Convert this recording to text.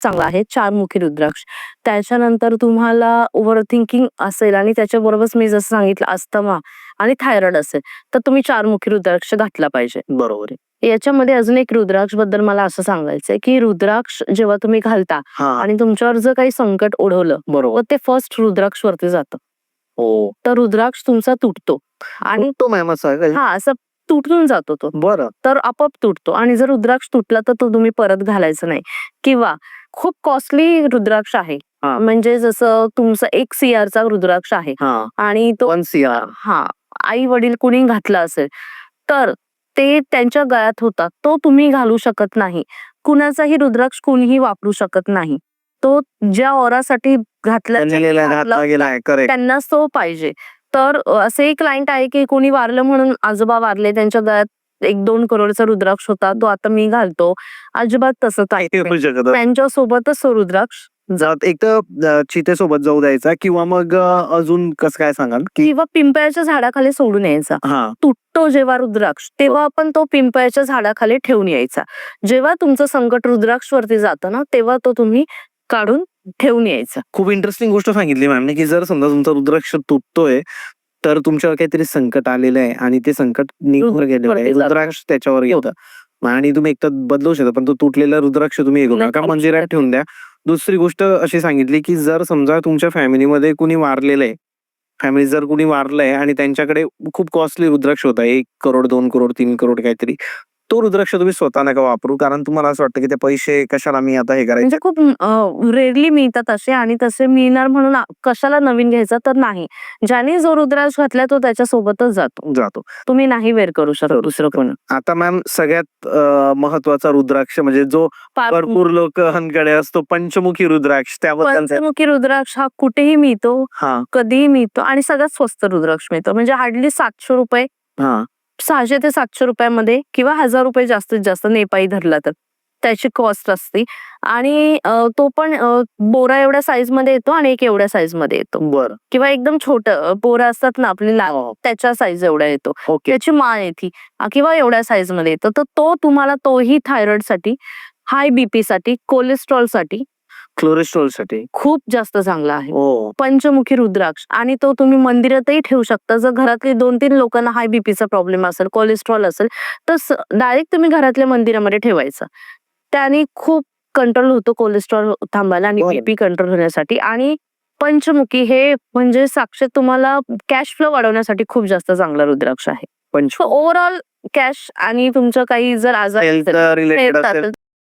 चांगला आहे, चारमुखी रुद्राक्ष. त्याच्यानंतर तुम्हाला ओव्हर थिंकिंग असेल आणि त्याच्याबरोबरच मी जसं सांगितलं अस्थमा आणि थायरॉइड असेल, तर तुम्ही चारमुखी रुद्राक्ष घातला पाहिजे. बरोबर आहे. याच्यामध्ये अजून एक रुद्राक्ष बद्दल मला असं सांगायचंय, की रुद्राक्ष जेव्हा तुम्ही घालता हां. आणि तुमच्यावर जर काही संकट ओढवलं, बरोबर. तर ते फर्स्ट रुद्राक्ष वरती जातं. हो. तर रुद्राक्ष तुमचा तुटतो आणि तो मॅम असा आहे का? असं तुटून जातो तो. बरं. तर आपोआप तुटतो आणि जर रुद्राक्ष तुटला तर तो तुम्ही परत घालायचा नाही. किंवा खूप कॉस्टली रुद्राक्ष आहे. हां. म्हणजे जसं तुमचा 1 CR रुद्राक्ष आहे हां. आणि तो 1 CR. आई वडील कुणी घातला असेल तर ते त्यांच्या गळ्यात होता, तो तुम्ही घालू शकत नाही. कुणाचाही रुद्राक्ष कुणीही वापरू शकत नाही. तो ज्या ओरासाठी घातला गेला आहे. करेक्ट. त्यांनाच तो पाहिजे. तर असे एक क्लायंट आहे की कोणी वारलं म्हणून आजोबा वारले, त्यांच्या गळ्यात 1-2 करोडचा रुद्राक्ष होता, तो आता मी घालतो. अजिबात तसं काही होऊ शकत. त्यांच्या सोबतच तो रुद्राक्ष एक तर चितेसोबत जाऊ द्यायचा किंवा मग अजून कसं काय सांगाल की किंवा पिंपळाच्या झाडाखाली सोडून यायचा. हां. तुटतो जेव्हा रुद्राक्ष तेव्हा आपण तो पिंपळाच्या झाडाखाली ठेवून यायचा. जेव्हा तुमचं संकट रुद्राक्ष वरती जातं ना, तेव्हा तो तुम्ही काढून ठेवून यायचा. खूप इंटरेस्टिंग गोष्ट सांगितली मॅमने की जर समजा तुमचा रुद्राक्ष तुटतोय तर तुमच्यावर काहीतरी संकट आलेलं आहे आणि ते संकट निघून गेलेलं आहे, रुद्राक्ष त्याच्यावर येतं आणि तुम्ही एकतर बदलू शकता, पण तो तुटलेला रुद्राक्ष तुम्ही घेऊ नका, मंदिरात ठेवून द्या. दुसरी गोष्ट अशी सांगितली की जर समजा तुमच्या फॅमिलीमध्ये कुणी वारलेलं आहे, फॅमिली जर कुणी वारलंय आणि त्यांच्याकडे खूप कॉस्टली रुद्राक्ष होता, 1 करोड 2 करोड 3 करोड काहीतरी, तो रुद्राक्ष तुम्ही स्वतः नका वापरू, कारण तुम्हाला असं वाटतं की ते पैसे कशाला मी आता हे करायचं. म्हणजे खूप रेअरली मिळतात असे आणि तसे मिळणार म्हणून कशाला नवीन घ्यायचा तर नाही. ज्याने जो रुद्राक्ष घातलाय तो त्याच्यासोबतच जातो. तुम्ही नाही वेअर करू शकत दुसरं कोण. आता मॅम सगळ्यात महत्वाचा रुद्राक्ष म्हणजे जो भरपूर लोकांकडे असतो, पंचमुखी रुद्राक्ष. त्याबद्दल पंचमुखी रुद्राक्ष हा कुठेही मिळतो, कधीही मिळतो आणि सगळ्यात स्वस्त रुद्राक्ष मिळतो. म्हणजे हार्डली 700 रुपये, 600 ते 700 रुपयामध्ये किंवा 1000 रुपये जास्तीत जास्त नेपाळी धरला तर त्याची कॉस्ट असते. आणि तो पण बोरा एवढ्या साईज मध्ये येतो आणि एक एवढ्या साईज मध्ये येतो. बरं. किंवा एकदम छोटं बोरा असतात ना आपली त्याच्या साईज एवढा येतो. त्याची माळ येते किंवा एवढ्या साईज मध्ये येतो. तर तो तुम्हाला तोही थायरॉइड साठी, हाय बीपी साठी, कोलेस्ट्रॉल साठी खूप जास्त चांगला आहे. पंचमुखी रुद्राक्ष. आणि तो तुम्ही मंदिरातही ठेवू शकता. जर घरातली 2-3 लोकांना हाय बीपीचा प्रॉब्लेम असेल, कोलेस्ट्रॉल असेल, तर डायरेक्ट तुम्ही घरातल्या मंदिरामध्ये ठेवायचं. त्याने खूप कंट्रोल होतो कोलेस्ट्रॉल थांबायला आणि बीपी कंट्रोल होण्यासाठी. आणि पंचमुखी हे म्हणजे साक्षात तुम्हाला कॅश फ्लो वाढवण्यासाठी खूप जास्त चांगला रुद्राक्ष आहे. ओव्हरऑल कॅश आणि तुमचं काही जर आजार